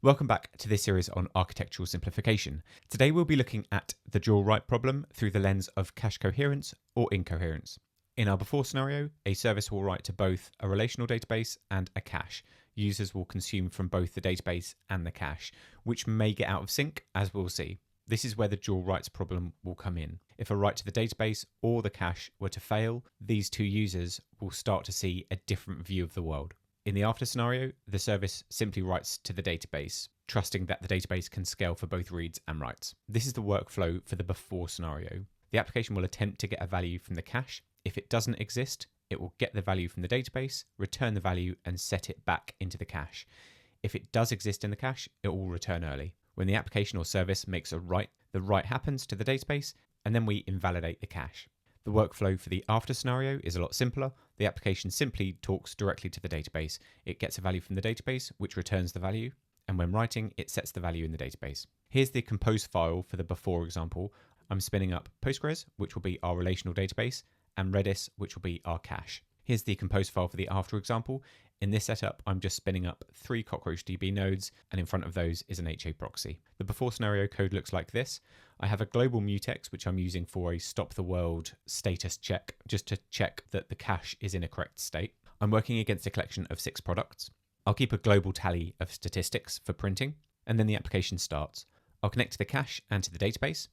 Welcome back to this series on architectural simplification. Today we'll be looking at the dual write problem through the lens of cache coherence or incoherence. In our before scenario, a service will write to both a relational database and a cache. Users will consume from both the database and the cache, which may get out of sync, as we'll see. This is where the dual writes problem will come in. If a write to the database or the cache were to fail, these two users will start to see a different view of the world. In the after scenario, the service simply writes to the database, trusting that the database can scale for both reads and writes. This is the workflow for the before scenario. The application will attempt to get a value from the cache. If it doesn't exist, it will get the value from the database, return the value, and set it back into the cache. If it does exist in the cache, it will return early. When the application or service makes a write, the write happens to the database, and then we invalidate the cache. The workflow for the after scenario is a lot simpler. The application simply talks directly to the database. It gets a value from the database, which returns the value, and when writing, it sets the value in the database. Here's the compose file for the before example. I'm spinning up Postgres, which will be our relational database, and Redis, which will be our cache. Here's the compose file for the after example. In this setup, I'm just spinning up 3 CockroachDB nodes, and in front of those is an HA proxy. The before scenario code looks like this. I have a global mutex, which I'm using for a stop the world status check, just to check that the cache is in a correct state. I'm working against a collection of 6 products. I'll keep a global tally of statistics for printing, and then the application starts. I'll connect to the cache and to the database,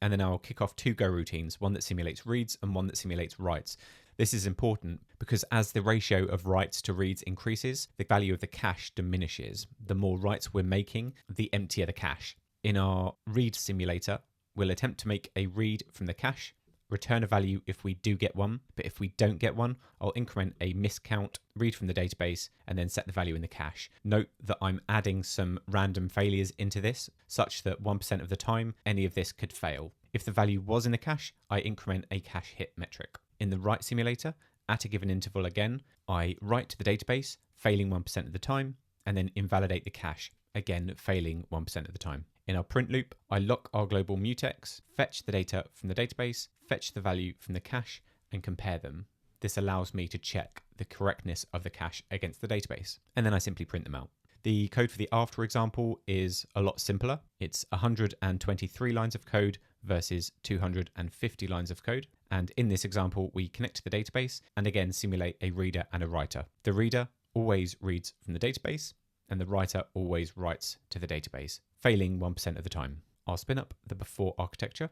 and then I'll kick off 2 Go routines, one that simulates reads and one that simulates writes. This is important because as the ratio of writes to reads increases, the value of the cache diminishes. The more writes we're making, the emptier the cache. In our read simulator, we'll attempt to make a read from the cache, return a value if we do get one, but if we don't get one, I'll increment a miscount, read from the database, and then set the value in the cache. Note that I'm adding some random failures into this, such that 1% of the time, any of this could fail. If the value was in the cache, I increment a cache hit metric. In the write simulator, at a given interval again, I write to the database, failing 1% of the time, and then invalidate the cache, again failing 1% of the time. In our print loop, I lock our global mutex, fetch the data from the database, fetch the value from the cache, and compare them. This allows me to check the correctness of the cache against the database, and then I simply print them out. The code for the after example is a lot simpler. It's 123 lines of code versus 250 lines of code. And in this example, we connect to the database and again simulate a reader and a writer. The reader always reads from the database and the writer always writes to the database, failing 1% of the time. I'll spin up the before architecture.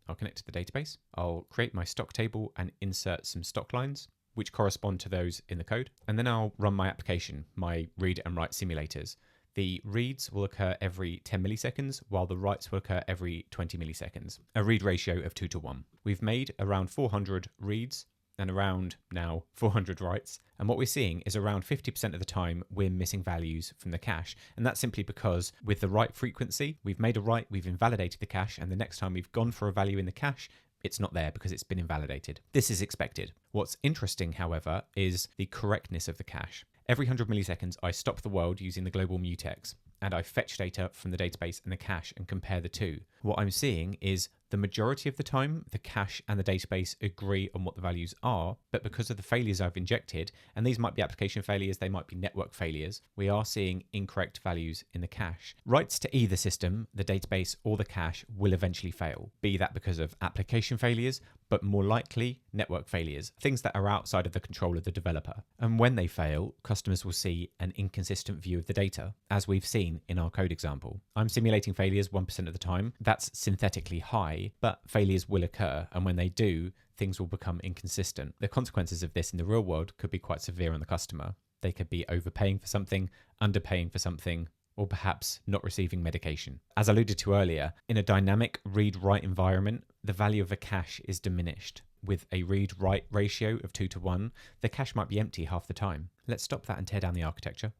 I'll connect to the database. I'll create my stock table and insert some stock lines, which correspond to those in the code. And then I'll run my application, my read and write simulators. The reads will occur every 10 milliseconds, while the writes will occur every 20 milliseconds, a read ratio of 2:1. We've made around 400 reads and around now 400 writes. And what we're seeing is around 50% of the time we're missing values from the cache. And that's simply because with the write frequency, we've made a write, we've invalidated the cache, and the next time we've gone for a value in the cache, it's not there because it's been invalidated. This is expected. What's interesting, however, is the correctness of the cache. Every 100 milliseconds, I stop the world using the global mutex, and I fetch data from the database and the cache and compare the two. What I'm seeing is the majority of the time, the cache and the database agree on what the values are, but because of the failures I've injected, and these might be application failures, they might be network failures, we are seeing incorrect values in the cache. Writes to either system, the database or the cache, will eventually fail, be that because of application failures, but more likely network failures, things that are outside of the control of the developer. And when they fail, customers will see an inconsistent view of the data, as we've seen in our code example. I'm simulating failures 1% of the time. That's synthetically high, but failures will occur, and when they do, things will become inconsistent. The consequences of this in the real world could be quite severe on the customer. They could be overpaying for something, underpaying for something, or perhaps not receiving medication. As alluded to earlier, in a dynamic read-write environment, the value of a cache is diminished. With a read-write ratio of 2:1, the cache might be empty half the time. Let's stop that and tear down the architecture.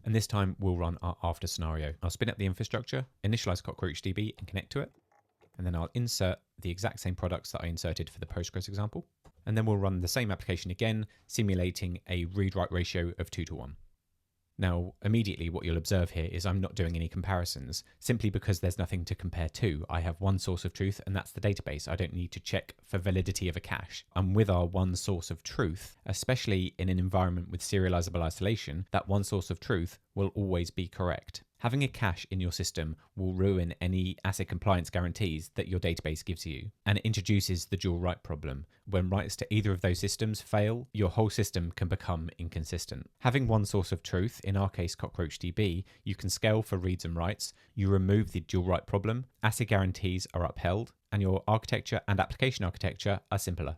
And this time we'll run our after scenario. I'll spin up the infrastructure, initialize CockroachDB and connect to it. And then I'll insert the exact same products that I inserted for the Postgres example. And then we'll run the same application again, simulating a read-write ratio of 2:1. Now, immediately what you'll observe here is I'm not doing any comparisons, simply because there's nothing to compare to. I have one source of truth, and that's the database. I don't need to check for validity of a cache. And with our one source of truth, especially in an environment with serializable isolation, that one source of truth will always be correct. Having a cache in your system will ruin any ACID compliance guarantees that your database gives you, and it introduces the dual write problem. When writes to either of those systems fail, your whole system can become inconsistent. Having one source of truth, in our case CockroachDB, you can scale for reads and writes, you remove the dual write problem, ACID guarantees are upheld, and your architecture and application architecture are simpler.